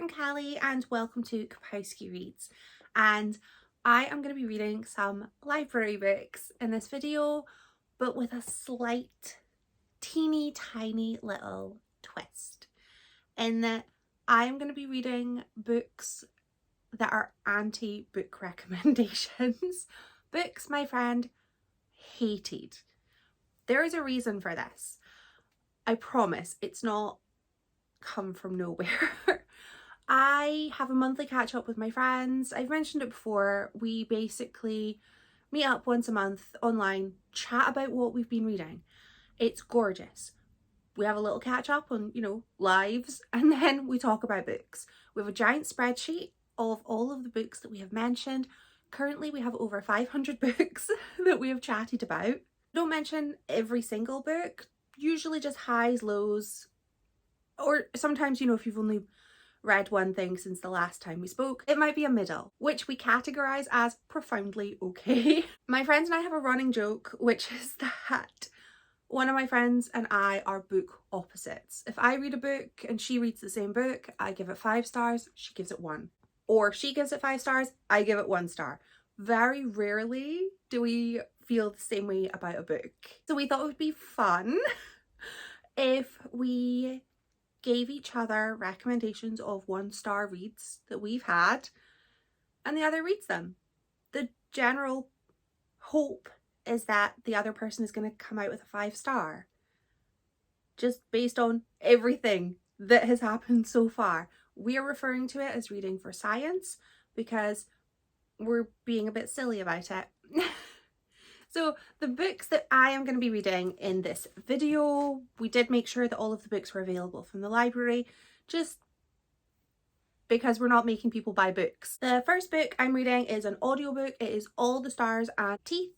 I'm Callie and welcome to Kapowski Reads, and I am going to be reading some library books in this video, but with a slight teeny tiny little twist in that I am going to be reading books that are anti-book recommendations. Books my friend hated. There is a reason for this. I promise it's not come from nowhere. I have a monthly catch up with my friends. I've mentioned it before. We basically meet up once a month online, chat about what we've been reading. It's gorgeous. We have a little catch up on, lives, and then we talk about books. We have a giant spreadsheet of all of the books that we have mentioned. Currently we have over 500 books that we have chatted about. Don't mention every single book, usually just highs, lows, or sometimes, if you've only read one thing since the last time we spoke, it might be a middle, which we categorize as profoundly okay. My friends and I have a running joke, which is that one of my friends and I are book opposites. If I read a book and she reads the same book, I give it 5 stars, she gives it 1. Or she gives it 5 stars, I give it 1 star. Very rarely do we feel the same way about a book. So we thought it would be fun if we gave each other recommendations of 1-star reads that we've had and the other reads them. The general hope is that the other person is going to come out with a 5-star just based on everything that has happened so far. We're referring to it as reading for science because we're being a bit silly about it. So the books that I am going to be reading in this video, we did make sure that all of the books were available from the library, just because we're not making people buy books. The first book I'm reading is an audiobook. It is All the Stars and Teeth.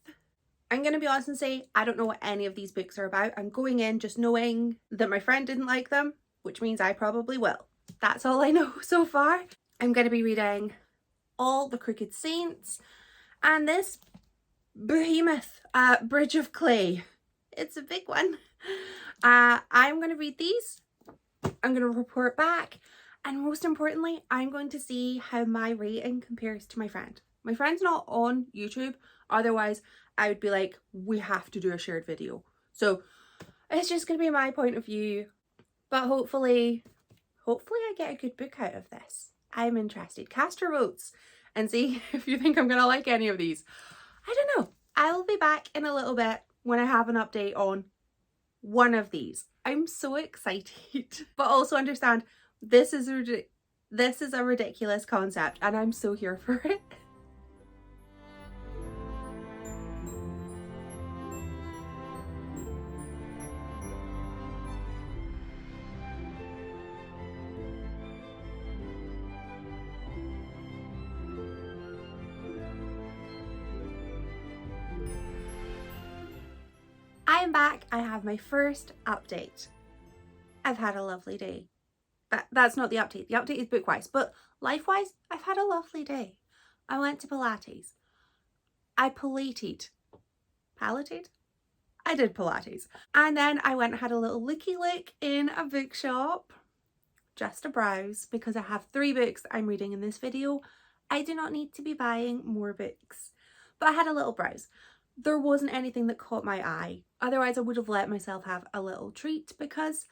I'm going to be honest and say I don't know what any of these books are about. I'm going in just knowing that my friend didn't like them, which means I probably will. That's all I know so far. I'm going to be reading All the Crooked Saints and this behemoth, Bridge of Clay. It's a big one. I'm going to read these. I'm going to report back. And most importantly, I'm going to see how my rating compares to my friend. My friend's not on YouTube. Otherwise, I would be like, we have to do a shared video. So it's just going to be my point of view. But hopefully I get a good book out of this. I'm interested. Cast your votes and see if you think I'm going to like any of these. I don't know. I will be back in a little bit when I have an update on one of these. I'm so excited. But also understand this is a ridiculous concept and I'm so here for it. I am back. I have my first update. I've had a lovely day. That's not the update. The update is book-wise, but life-wise, I've had a lovely day. I went to Pilates. I pilated. Palated? I did Pilates. And then I went and had a little looky-look in a bookshop. Just a browse, because I have 3 books I'm reading in this video. I do not need to be buying more books. But I had a little browse. There wasn't anything that caught my eye. Otherwise, I would have let myself have a little treat because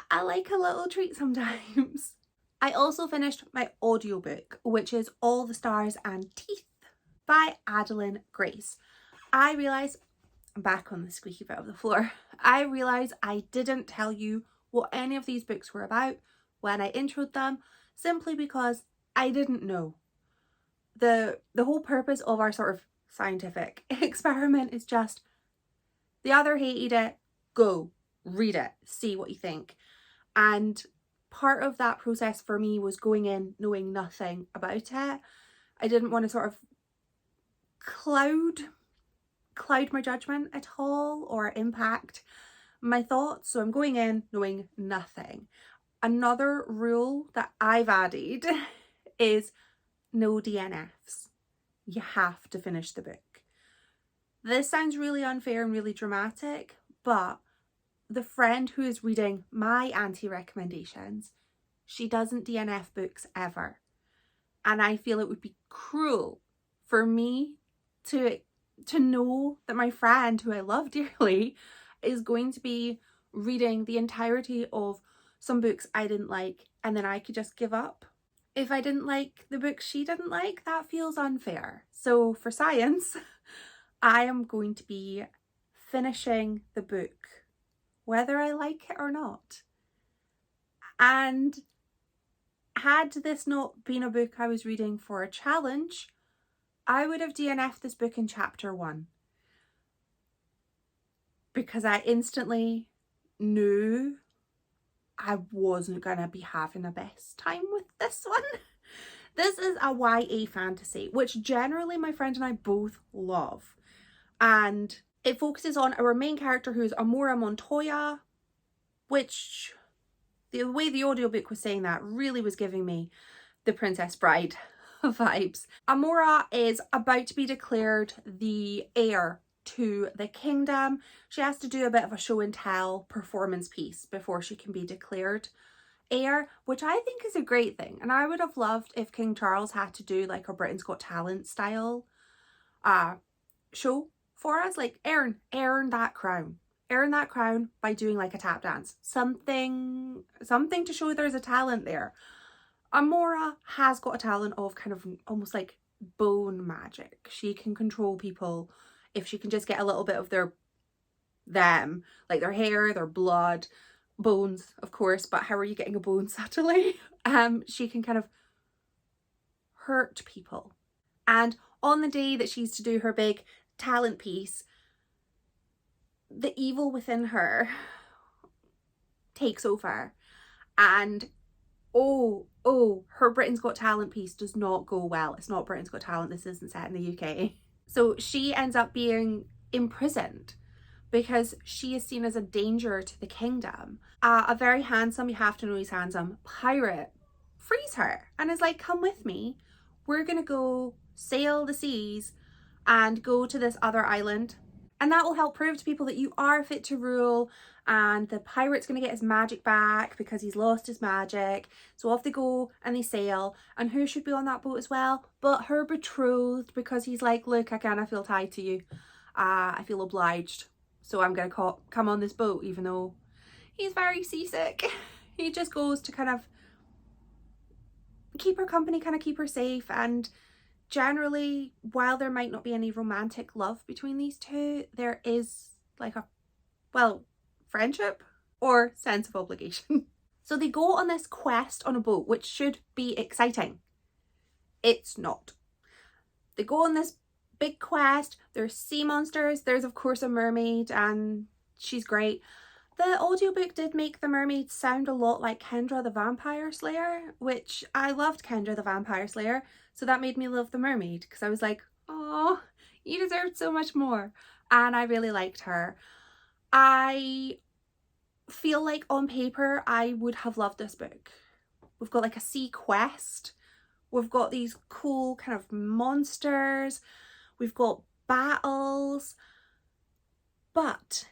I like a little treat sometimes. I also finished my audiobook, which is All the Stars and Teeth by Adeline Grace. I realise, I'm back on the squeaky bit of the floor, I realise I didn't tell you what any of these books were about when I introed them, simply because I didn't know. The whole purpose of our sort of scientific experiment is just, the other hated it, go read it, see what you think. And part of that process for me was going in knowing nothing about it. I didn't want to sort of cloud my judgment at all or impact my thoughts, so I'm going in knowing nothing. Another rule that I've added is no DNFs. You have to finish the book. This sounds really unfair and really dramatic, but the friend who is reading my anti-recommendations she doesn't DNF books ever. And I feel it would be cruel for me to know that my friend, who I love dearly, is going to be reading the entirety of some books I didn't like, and then I could just give up. If I didn't like the books she didn't like, that feels unfair. So for science, I am going to be finishing the book, whether I like it or not. And had this not been a book I was reading for a challenge, I would have DNF'd this book in chapter 1. Because I instantly knew I wasn't going to be having the best time with this one. This is a YA fantasy, which generally my friend and I both love. And it focuses on our main character, who's Amora Montoya, which the way the audiobook was saying that really was giving me the Princess Bride vibes. Amora is about to be declared the heir to the kingdom. She has to do a bit of a show and tell performance piece before she can be declared heir, which I think is a great thing. And I would have loved if King Charles had to do like a Britain's Got Talent style show for us, like earn that crown. Earn that crown by doing like a tap dance. Something to show there's a talent there. Amora has got a talent of kind of almost like bone magic. She can control people if she can just get a little bit of them, like their hair, their blood, bones, of course, but how are you getting a bone subtly? She can kind of hurt people. And on the day that she's to do her big talent piece, the evil within her takes over, and her Britain's Got Talent piece does not go well. It's not Britain's Got Talent. This isn't set in the UK. So she ends up being imprisoned because she is seen as a danger to the kingdom. A very handsome, you have to know he's handsome, pirate frees her and is like, come with me. We're going to go sail the seas and go to this other island. And that will help prove to people that you are fit to rule, and the pirate's going to get his magic back because he's lost his magic. So off they go and they sail. And who should be on that boat as well but her betrothed, because he's like, look, I kind of feel tied to you. I feel obliged. So I'm going to come on this boat, even though he's very seasick. He just goes to kind of keep her company, kind of keep her safe. And generally, while there might not be any romantic love between these two, there is like a, well, friendship or sense of obligation. So they go on this quest on a boat, which should be exciting. It's not. They go on this big quest. There's sea monsters. There's of course a mermaid, and she's great. The audiobook did make the mermaid sound a lot like Kendra the Vampire Slayer, which I loved Kendra the Vampire Slayer. So that made me love the mermaid, because I was like, oh, you deserved so much more. And I really liked her. I feel like on paper I would have loved this book. We've got like a sea quest. We've got these cool kind of monsters. We've got battles. But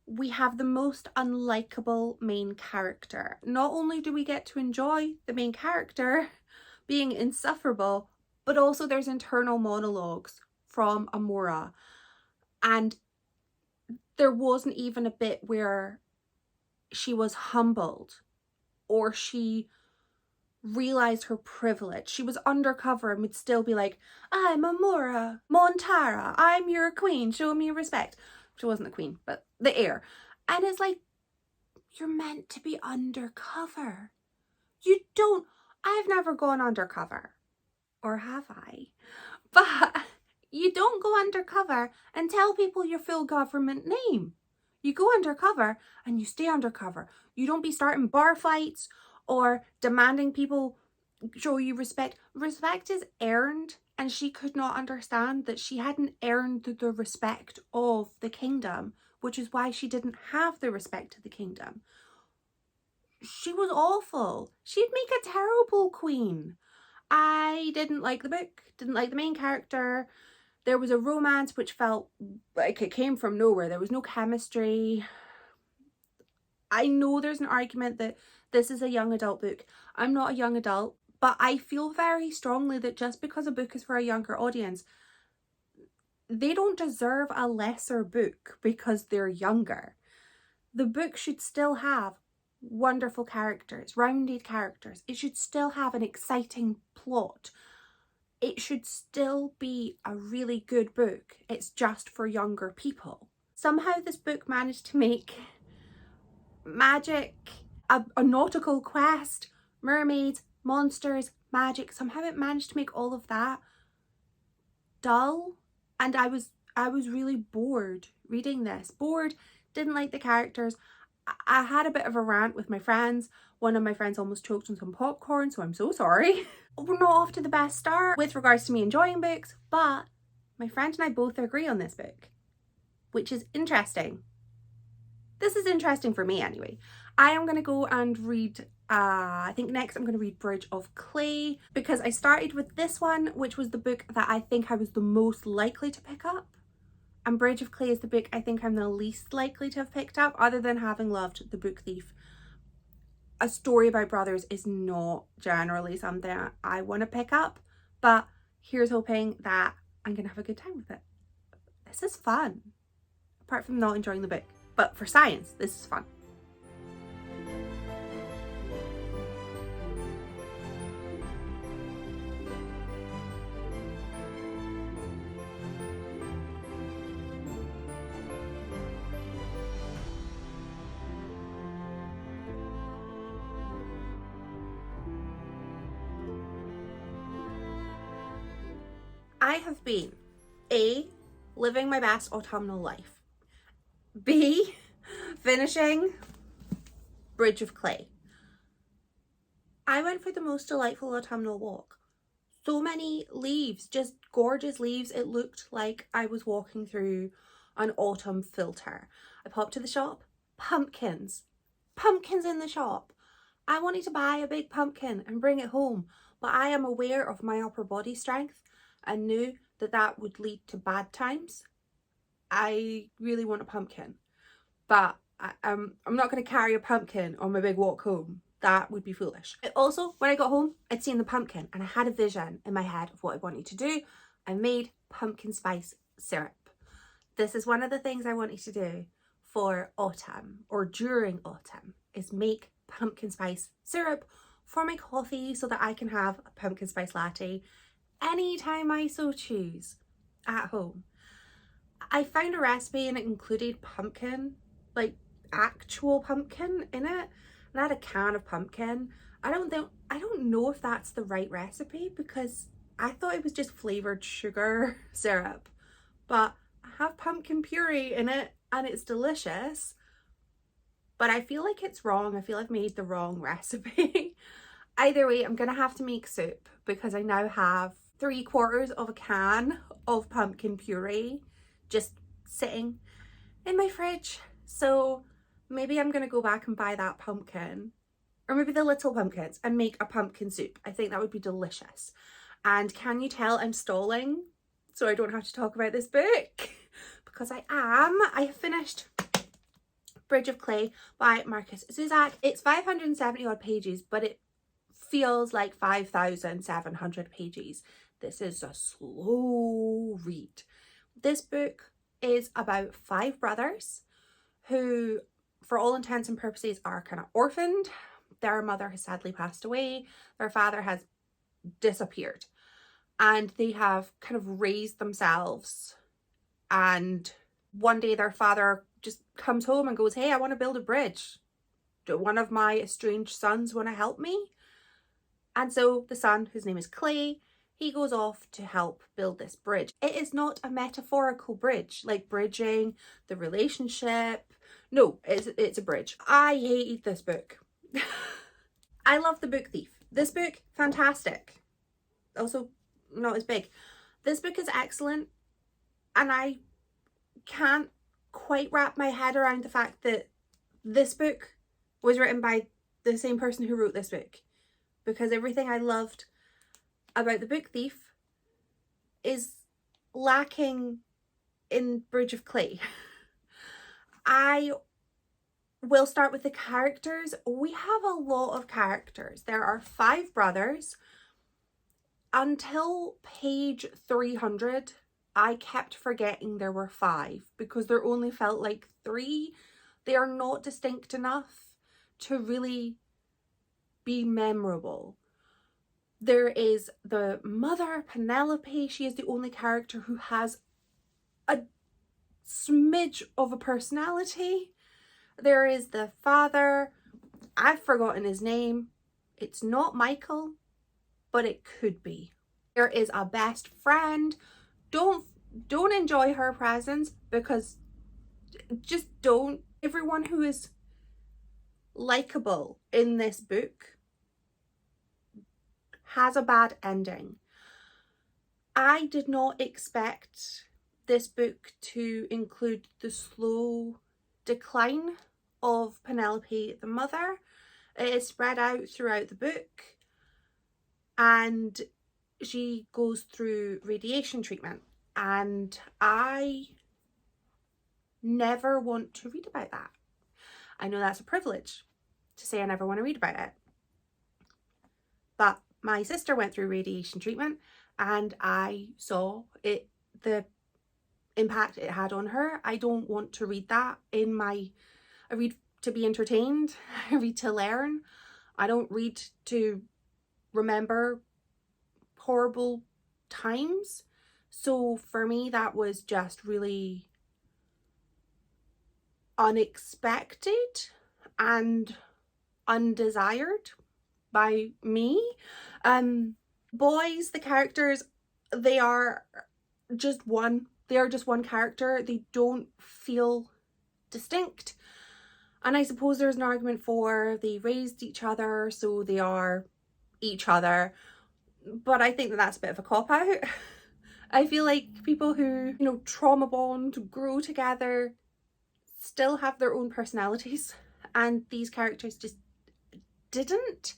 we have the most unlikable main character. Not only do we get to enjoy the main character being insufferable, but also there's internal monologues from Amora. And there wasn't even a bit where she was humbled or she realized her privilege. She was undercover and would still be like, I'm Amora Montara, I'm your queen, show me respect. She wasn't the queen, but the heir. And it's like, you're meant to be undercover. You don't, I've never gone undercover, or have I? But you don't go undercover and tell people your full government name. You go undercover and you stay undercover. You don't be starting bar fights or demanding people show you respect. Respect is earned, and she could not understand that she hadn't earned the respect of the kingdom, which is why she didn't have the respect of the kingdom. She was awful. She'd make a terrible queen. I didn't like the book, didn't like the main character. There was a romance which felt like it came from nowhere. There was no chemistry. I know there's an argument that This is a young adult book. I'm not a young adult, but I feel very strongly that just because a book is for a younger audience, they don't deserve a lesser book because they're younger. The book should still have wonderful characters, rounded characters. It should still have an exciting plot. It should still be a really good book. It's just for younger people. Somehow this book managed to make magic, a nautical quest, mermaids, monsters, magic. Somehow it managed to make all of that dull, and I was really bored reading this. Bored, didn't like the characters. I had a bit of a rant with my friends. One of my friends almost choked on some popcorn, so I'm so sorry. We're not off to the best start with regards to me enjoying books, but my friend and I both agree on this book, which is interesting. This is interesting for me anyway. I am going to go and read, I think next I'm going to read Bridge of Clay, because I started with this one, which was the book that I think I was the most likely to pick up. And Bridge of Clay is the book I think I'm the least likely to have picked up, other than having loved The Book Thief. A story about brothers is not generally something I want to pick up, but here's hoping that I'm going to have a good time with it. This is fun, apart from not enjoying the book. But for science, this is fun. I have been A, living my best autumnal life, B, finishing Bridge of Clay. I went for the most delightful autumnal walk. So many leaves, just gorgeous leaves. It looked like I was walking through an autumn filter. I popped to the shop, pumpkins in the shop. I wanted to buy a big pumpkin and bring it home, but I am aware of my upper body strength and knew that that would lead to bad times. I really want a pumpkin, but I'm not going to carry a pumpkin on my big walk home. That would be foolish. Also, when I got home, I'd seen the pumpkin and I had a vision in my head of what I wanted to do. I made pumpkin spice syrup. This is one of the things I wanted to do for autumn, or during autumn, is make pumpkin spice syrup for my coffee so that I can have a pumpkin spice latte anytime I so choose at home. I found a recipe and it included pumpkin, like actual pumpkin in it, and I had a can of pumpkin. I don't know if that's the right recipe, because I thought it was just flavored sugar syrup, but I have pumpkin puree in it and it's delicious, but I feel like it's wrong. I feel I've made the wrong recipe. Either way, I'm gonna have to make soup, because I now have 3/4 of a can of pumpkin puree just sitting in my fridge. So maybe I'm gonna go back and buy that pumpkin, or maybe the little pumpkins, and make a pumpkin soup. I think that would be delicious. And can you tell I'm stalling so I don't have to talk about this book? Because I am. I have finished Bridge of Clay by Marcus Zusak. It's 570 odd pages, but it feels like 5,700 pages. This is a slow read. This book is about 5 brothers who, for all intents and purposes, are kind of orphaned. Their mother has sadly passed away. Their father has disappeared. And they have kind of raised themselves. And one day their father just comes home and goes, "Hey, I want to build a bridge. Do one of my estranged sons want to help me?" And so the son, whose name is Clay, he goes off to help build this bridge. It is not a metaphorical bridge, like bridging the relationship. No, it's a bridge. I hated this book. I love The Book Thief. This book, fantastic. Also, not as big. This book is excellent, and I can't quite wrap my head around the fact that this book was written by the same person who wrote this book, because everything I loved about The Book Thief is lacking in Bridge of Clay. I we'll start with the characters. We have a lot of characters. There are 5 brothers. Until page 300, I kept forgetting there were 5 because there only felt like 3. They are not distinct enough to really be memorable. There is the mother, Penelope. She is the only character who has a smidge of a personality. There is the father. I've forgotten his name. It's not Michael, but it could be. There is a best friend. Don't enjoy her presence because just don't. Everyone who is likable in this book has a bad ending. I did not expect this book to include the slow decline of Penelope the mother. It is spread out throughout the book and she goes through radiation treatment, and I never want to read about that. I know that's a privilege to say I never want to read about it, but my sister went through radiation treatment and I saw it, the impact it had on her. I don't want to read that in my, I read to be entertained, I read to learn. I don't read to remember horrible times. So for me, that was just really unexpected and undesired by me. Boys, the characters, they are just one. They are just one character. They don't feel distinct. And I suppose there's an argument for they raised each other, so they are each other. But I think that that's a bit of a cop-out. I feel like people who, you know, trauma bond, grow together, still have their own personalities, and these characters just didn't.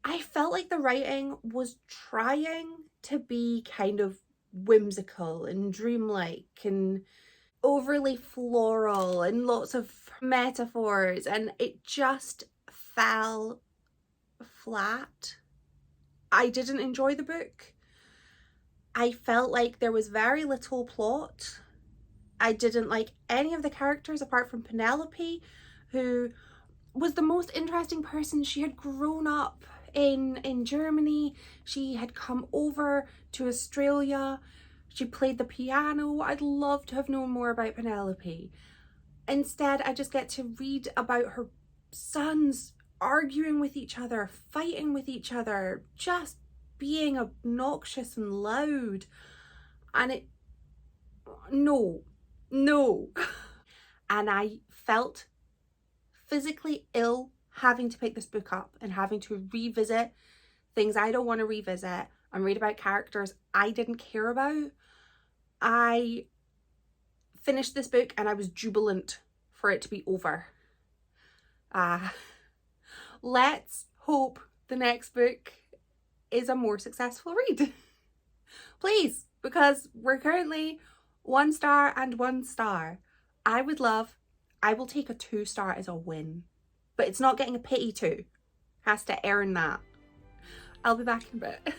I felt like the writing was trying to be kind of whimsical and dreamlike and overly floral and lots of metaphors, and it just fell flat. I didn't enjoy the book. I felt like there was very little plot. I didn't like any of the characters apart from Penelope, who was the most interesting person. She had grown up in Germany. She had come over to Australia. She played the piano. I'd love to have known more about Penelope. Instead, I just get to read about her sons arguing with each other, fighting with each other, just being obnoxious and loud. And it, no. And I felt physically ill having to pick this book up and having to revisit things I don't want to revisit and read about characters I didn't care about. I finished this book and I was jubilant for it to be over. Let's hope the next book is a more successful read. Please, because we're currently 1 star and 1 star. I will take a 2 star as a win, but it's not getting a pity 2. Has to earn that. I'll be back in a bit.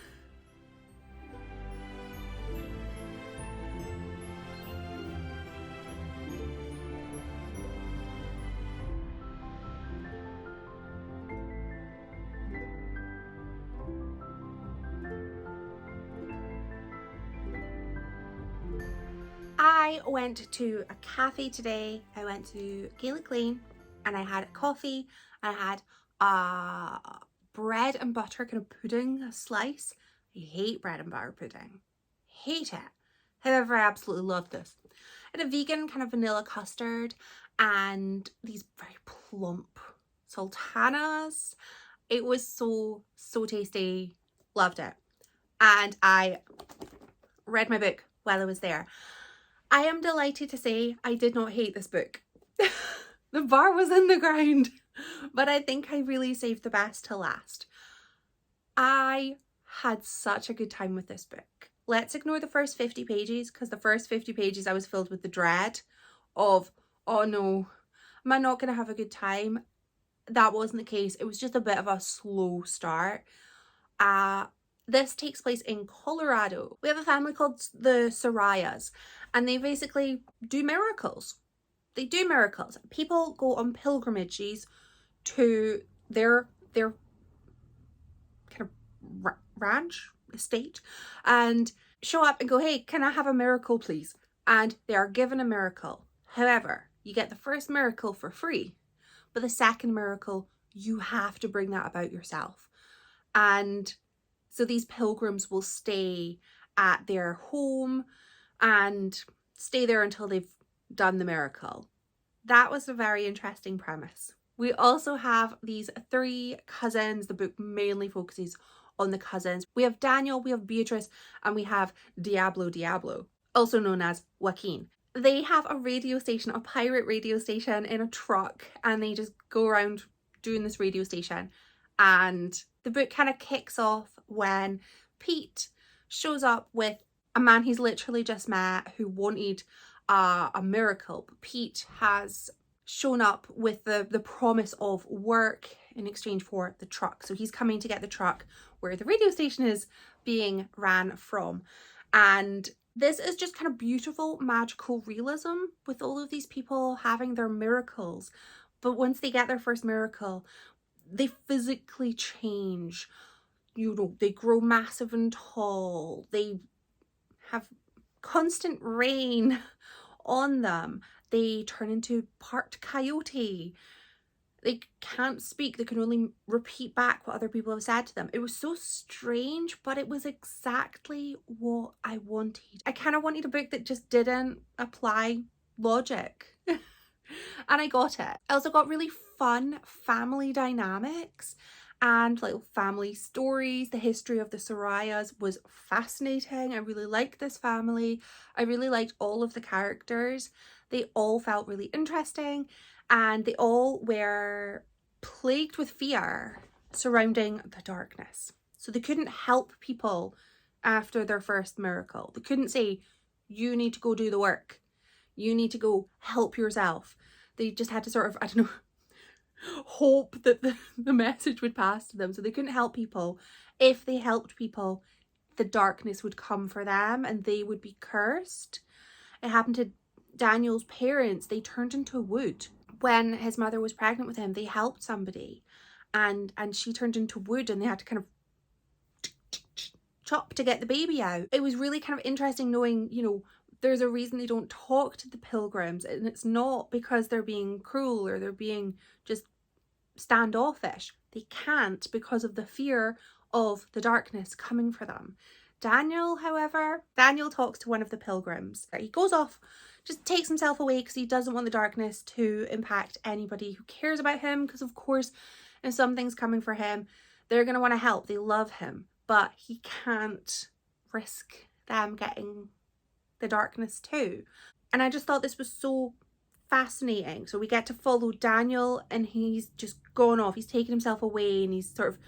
I went to a cafe today. I went to Gaelic Lane and I had coffee. I had bread and butter kind of pudding, a slice. I hate bread and butter pudding. Hate it. However, I absolutely love this. And a vegan kind of vanilla custard and these very plump sultanas. It was so tasty. Loved it. And I read my book while I was there. I am delighted to say I did not hate this book. The bar was in the ground, but I think I really saved the best to last. I had such a good time with this book. Let's ignore the first 50 pages, because the first 50 pages I was filled with the dread of, oh no, Am I not going to have a good time? That wasn't the case. It was just a bit of a slow start. This takes place in Colorado. We have a family called the Sorayas, and they basically do miracles. They do miracles. People go on pilgrimages to their kind of ranch, estate, and show up and go, hey, can I have a miracle, please? And they are given a miracle. However, you get the first miracle for free, but the second miracle, you have to bring that about yourself. And so these pilgrims will stay at their home and stay there until they've done the miracle. That was a very interesting premise. We also have these 3 cousins. The book mainly focuses on the cousins. We have Daniel, we have Beatrice, and we have Diablo, also known as Joaquin. They have a radio station, a pirate radio station in a truck, and they just go around doing this radio station. And the book kind of kicks off when Pete shows up with a man he's literally just met who wanted a miracle. But Pete has shown up with the promise of work in exchange for the truck. So he's coming to get the truck where the radio station is being ran from. And this is just kind of beautiful, magical realism with all of these people having their miracles. But once they get their first miracle, they physically change. You know, they grow massive and tall. They have constant rain on them. They turn into part coyote. They can't speak. They can only repeat back what other people have said to them. It was so strange, but it was exactly what I wanted. I kind of wanted a book that just didn't apply logic. And I got it. I also got really fun family dynamics and like family stories. The history of the Sorayas was fascinating. I really liked this family. I really liked all of the characters. They all felt really interesting, and they all were plagued with fear surrounding the darkness. So they couldn't help people after their first miracle. They couldn't say, you need to go do the work. You need to go help yourself. They just had to sort of, I don't know, hope that the message would pass to them. So they couldn't help people. If they helped people, the darkness would come for them and they would be cursed. It happened to Daniel's parents. They turned into wood. When his mother was pregnant with him, they helped somebody and she turned into wood, and they had to kind of chop to get the baby out. It was really kind of interesting knowing, you know, there's a reason they don't talk to the pilgrims, and it's not because they're being cruel or they're being just standoffish. They can't because of the fear of the darkness coming for them. Daniel, however, Daniel talks to one of the pilgrims. He goes off, just takes himself away because he doesn't want the darkness to impact anybody who cares about him, because of course if something's coming for him, they're going to want to help. They love him, but he can't risk them getting the darkness too. And I just thought this was so fascinating. So we get to follow Daniel, and he's just gone off. He's taken himself away, and he's sort of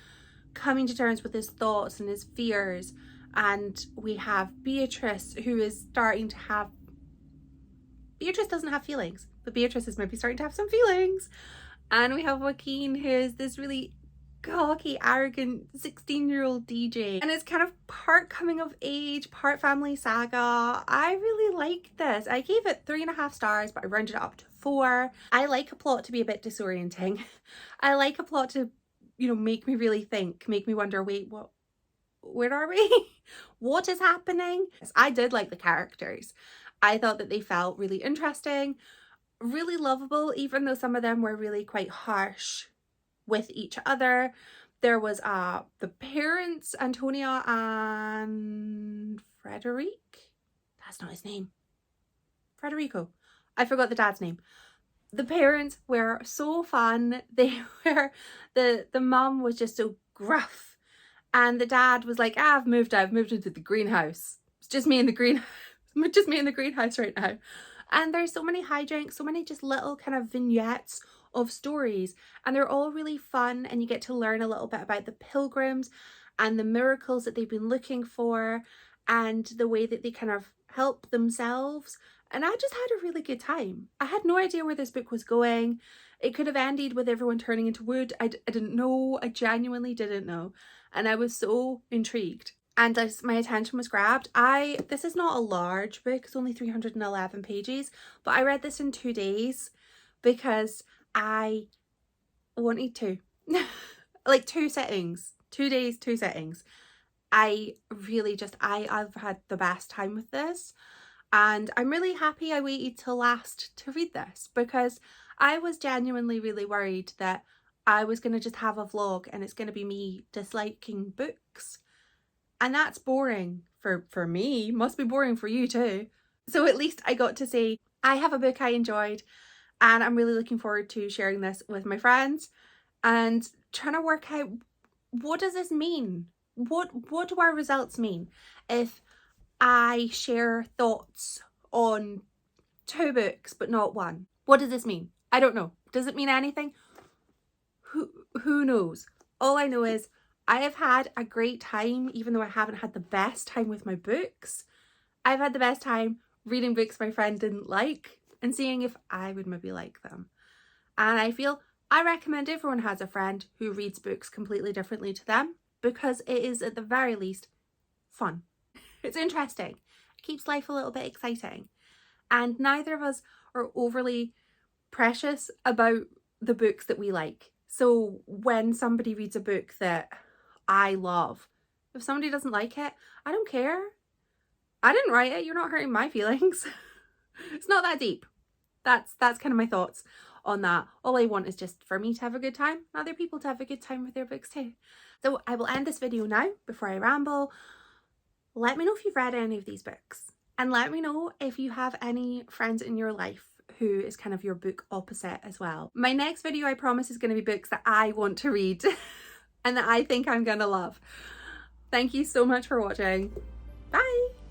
coming to terms with his thoughts and his fears. And we have Beatrice, who is starting to have, Beatrice doesn't have feelings, but Beatrice is maybe starting to have some feelings. And we have Joaquin, who is this really cocky, arrogant 16-year-old DJ, and it's kind of part coming of age, part family saga. I really liked this. I gave it 3.5 stars, but I rounded it up to 4. I like a plot to be a bit disorienting. I like a plot to, you know, make me really think, make me wonder, wait, what, where are we? What is happening? I did like the characters. I thought that they felt really interesting, really lovable, even though some of them were really quite harsh with each other. There was the parents, Antonia and Frederic. That's not his name. Federico. I forgot the dad's name. The parents were so fun. They were, the mum was just so gruff, and the dad was like, I've moved into the greenhouse. It's just me in the greenhouse right now. And there's so many hijinks, so many just little kind of vignettes of stories, and they're all really fun, and you get to learn a little bit about the pilgrims and the miracles that they've been looking for, and the way that they kind of help themselves and I just had a really good time. I had no idea where this book was going. It could have ended with everyone turning into wood. I didn't know. I genuinely didn't know. And I was so intrigued. And as my attention was grabbed, this is not a large book, it's only 311 pages, but I read this in 2 days because I wanted to. Like 2 sittings, 2 days, 2 sittings. I've had the best time with this, and I'm really happy I waited till last to read this, because I was genuinely really worried that I was going to just have a vlog and it's going to be me disliking books, and that's boring for me, must be boring for you too. So at least I got to say I have a book I enjoyed, and I'm really looking forward to sharing this with my friends and trying to work out, what does this mean? What do our results mean if I share thoughts on 2 books but not 1? What does this mean? I don't know. Does it mean anything? Who knows? All I know is I have had a great time, even though I haven't had the best time with my books. I've had the best time reading books my friend didn't like and seeing if I would maybe like them. And I recommend everyone has a friend who reads books completely differently to them, because it is at the very least fun. It's interesting. It keeps life a little bit exciting. And neither of us are overly precious about the books that we like. So when somebody reads a book that I love, if somebody doesn't like it, I don't care. I didn't write it. You're not hurting my feelings. It's not that deep. That's kind of my thoughts on that. All I want is just for me to have a good time, other people to have a good time with their books too. So I will end this video now before I ramble. Let me know if you've read any of these books, and let me know if you have any friends in your life who is kind of your book opposite as well. My next video, I promise, is going to be books that I want to read and that I think I'm going to love. Thank you so much for watching. Bye!